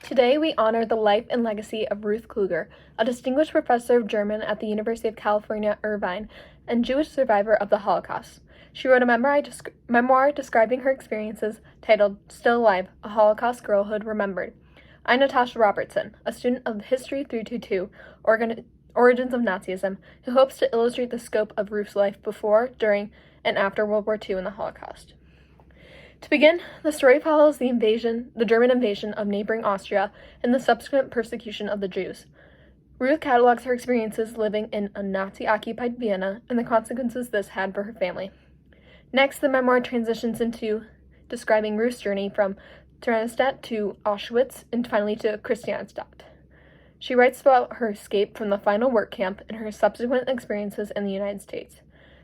Today we honor the life and legacy of Ruth Kluger, a distinguished professor of German at the University of California, Irvine, and Jewish survivor of the Holocaust. She wrote a memoir describing her experiences titled Still Alive, A Holocaust Girlhood Remembered. I'm Natasha Robertson, a student of History 322, Origins of Nazism, who hopes to illustrate the scope of Ruth's life before, during, and after World War II and the Holocaust. To begin, the story follows the German invasion of neighboring Austria and the subsequent persecution of the Jews. Ruth catalogs her experiences living in a Nazi-occupied Vienna and the consequences this had for her family. Next, the memoir transitions into describing Ruth's journey from Theresienstadt to Auschwitz and finally to Christianstadt. She writes about her escape from the final work camp and her subsequent experiences in the United States.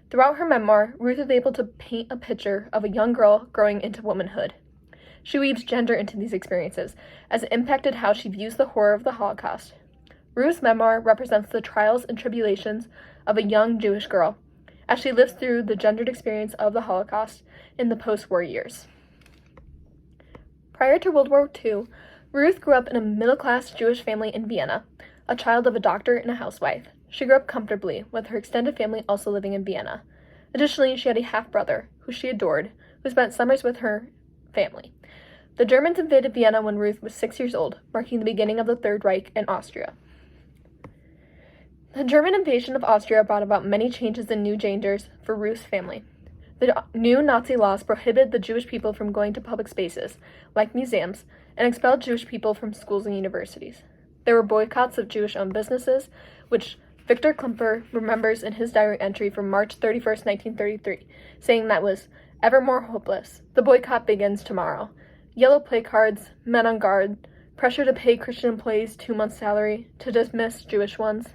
Throughout her memoir, Ruth is able to paint a picture of a young girl growing into womanhood. She weaves gender into these experiences, as it impacted how she views the horror of the Holocaust. Ruth's memoir represents the trials and tribulations of a young Jewish girl, as she lives through the gendered experience of the Holocaust in the post-war years. Prior to World War II, Ruth grew up in a middle-class Jewish family in Vienna, a child of a doctor and a housewife. She grew up comfortably, with her extended family also living in Vienna. Additionally, she had a half-brother, who she adored, who spent summers with her family. The Germans invaded Vienna when Ruth was 6 years old, marking the beginning of the Third Reich in Austria. The German invasion of Austria brought about many changes and new dangers for Ruth's family. The new Nazi laws prohibited the Jewish people from going to public spaces, like museums, and expelled Jewish people from schools and universities. There were boycotts of Jewish-owned businesses, which Victor Kluger remembers in his diary entry from March 31st, 1933, saying that was ever more hopeless. The boycott begins tomorrow. Yellow placards, men on guard, pressure to pay Christian employees 2 months' salary, to dismiss Jewish ones.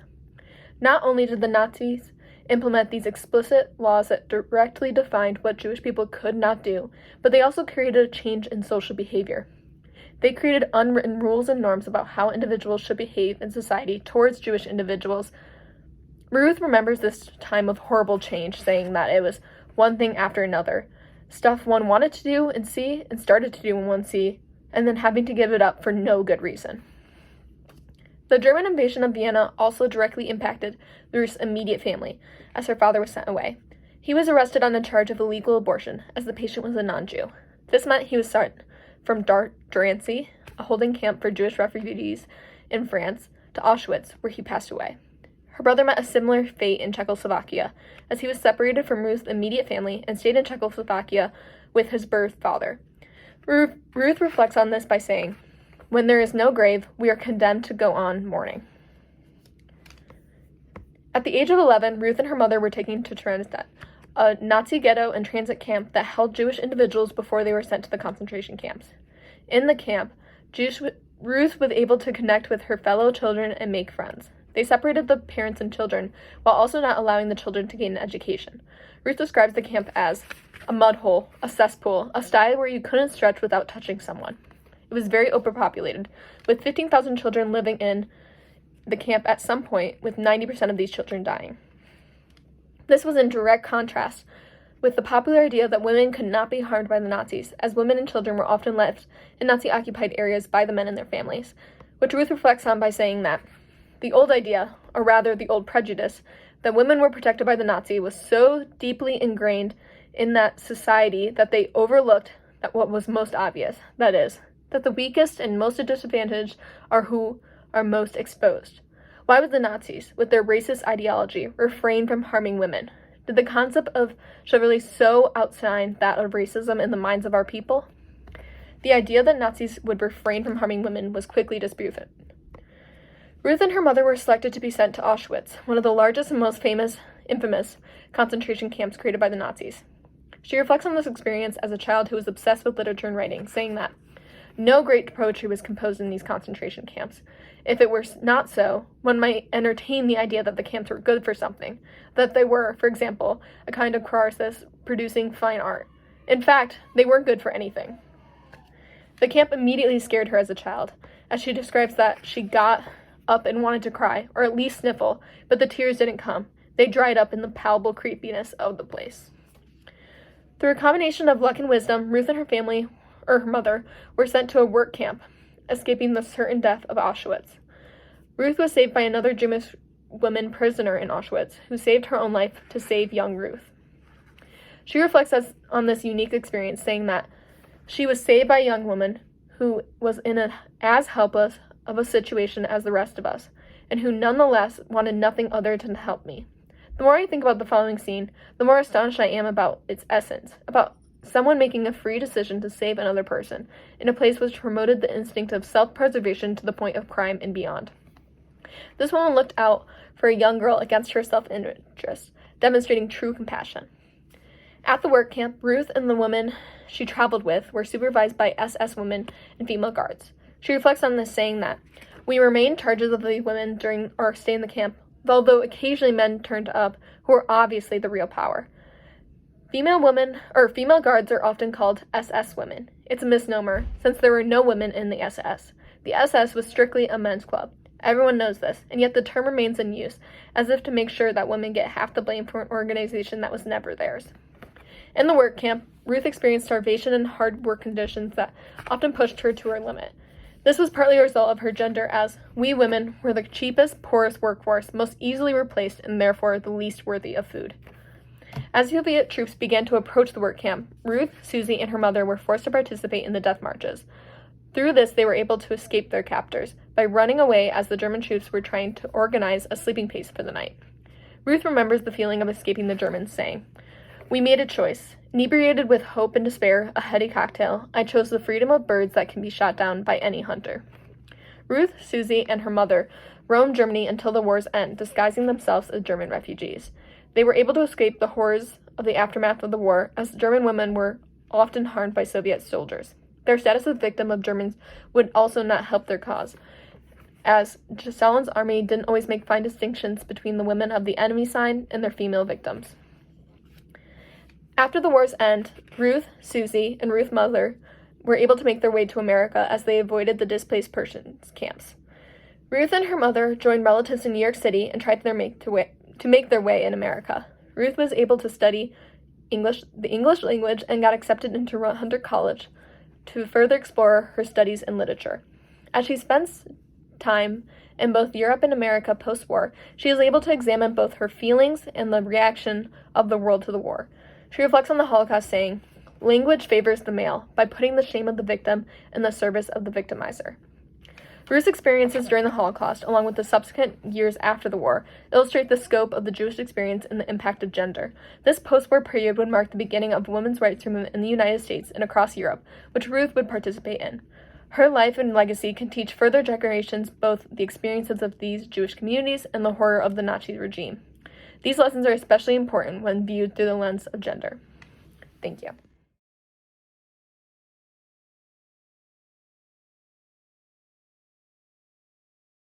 Not only did the Nazis implement these explicit laws that directly defined what Jewish people could not do, but they also created a change in social behavior. They created unwritten rules and norms about how individuals should behave in society towards Jewish individuals. Ruth remembers this time of horrible change, saying that it was one thing after another. Stuff one wanted to do and see and started to do in one see, and then having to give it up for no good reason. The German invasion of Vienna also directly impacted Ruth's immediate family, as her father was sent away. He was arrested on a charge of illegal abortion, as the patient was a non-Jew. This meant he was sent from Drancy, a holding camp for Jewish refugees in France, to Auschwitz, where he passed away. Her brother met a similar fate in Czechoslovakia, as he was separated from Ruth's immediate family and stayed in Czechoslovakia with his birth father. Ruth reflects on this by saying, "When there is no grave, we are condemned to go on mourning." At the age of 11, Ruth and her mother were taken to Theresienstadt, a Nazi ghetto and transit camp that held Jewish individuals before they were sent to the concentration camps. In the camp, Ruth was able to connect with her fellow children and make friends. They separated the parents and children, while also not allowing the children to gain an education. Ruth describes the camp as a mud hole, a cesspool, a sty where you couldn't stretch without touching someone. It was very overpopulated, with 15,000 children living in the camp at some point, with 90% of these children dying. This was in direct contrast with the popular idea that women could not be harmed by the Nazis, as women and children were often left in Nazi-occupied areas by the men and their families, which Ruth reflects on by saying that the old idea, or rather the old prejudice, that women were protected by the Nazi was so deeply ingrained in that society that they overlooked what was most obvious, that is, that the weakest and most disadvantaged are who are most exposed. Why would the Nazis, with their racist ideology, refrain from harming women? Did the concept of chivalry so outshine that of racism in the minds of our people? The idea that Nazis would refrain from harming women was quickly disproven. Ruth and her mother were selected to be sent to Auschwitz, one of the largest and most infamous concentration camps created by the Nazis. She reflects on this experience as a child who was obsessed with literature and writing, saying that no great poetry was composed in these concentration camps. If it were not so, one might entertain the idea that the camps were good for something, that they were, for example, a kind of catharsis producing fine art. In fact, they weren't good for anything. The camp immediately scared her as a child, as she describes that she got up and wanted to cry, or at least sniffle, but the tears didn't come. They dried up in the palpable creepiness of the place. Through a combination of luck and wisdom, Ruth and her family, or her mother, were sent to a work camp escaping the certain death of Auschwitz. Ruth was saved by another Jewish woman prisoner in Auschwitz, who saved her own life to save young Ruth. She reflects on this unique experience, saying that she was saved by a young woman who was in as helpless of a situation as the rest of us, and who nonetheless wanted nothing other than to help me. The more I think about the following scene, the more astonished I am about its essence, about someone making a free decision to save another person, in a place which promoted the instinct of self-preservation to the point of crime and beyond. This woman looked out for a young girl against her self-interest, demonstrating true compassion. At the work camp, Ruth and the women she traveled with were supervised by SS women and female guards. She reflects on this, saying that, "We remained charges of the women during our stay in the camp, although occasionally men turned up who were obviously the real power. Female guards are often called SS women. It's a misnomer, since there were no women in the SS. The SS was strictly a men's club. Everyone knows this, and yet the term remains in use, as if to make sure that women get half the blame for an organization that was never theirs." In the work camp, Ruth experienced starvation and hard work conditions that often pushed her to her limit. This was partly a result of her gender, as we women were the cheapest, poorest workforce, most easily replaced, and therefore the least worthy of food. As Soviet troops began to approach the work camp, Ruth, Susie, and her mother were forced to participate in the death marches. Through this, they were able to escape their captors by running away as the German troops were trying to organize a sleeping place for the night. Ruth remembers the feeling of escaping the Germans, saying, "We made a choice. Inebriated with hope and despair, a heady cocktail, I chose the freedom of birds that can be shot down by any hunter." Ruth, Susie, and her mother roamed Germany until the war's end, disguising themselves as German refugees. They were able to escape the horrors of the aftermath of the war, as German women were often harmed by Soviet soldiers. Their status as victim of Germans would also not help their cause, as Stalin's army didn't always make fine distinctions between the women of the enemy side and their female victims. After the war's end, Ruth, Susie, and Ruth's mother were able to make their way to America as they avoided the displaced persons camps. Ruth and her mother joined relatives in New York City and tried to make their way in America. Ruth was able to study the English language and got accepted into Hunter College to further explore her studies in literature. As she spends time in both Europe and America post-war, she is able to examine both her feelings and the reaction of the world to the war. She reflects on the Holocaust, saying, "Language favors the male by putting the shame of the victim in the service of the victimizer." Ruth's experiences during the Holocaust, along with the subsequent years after the war, illustrate the scope of the Jewish experience and the impact of gender. This post-war period would mark the beginning of women's rights movement in the United States and across Europe, which Ruth would participate in. Her life and legacy can teach further generations both the experiences of these Jewish communities and the horror of the Nazi regime. These lessons are especially important when viewed through the lens of gender. Thank you.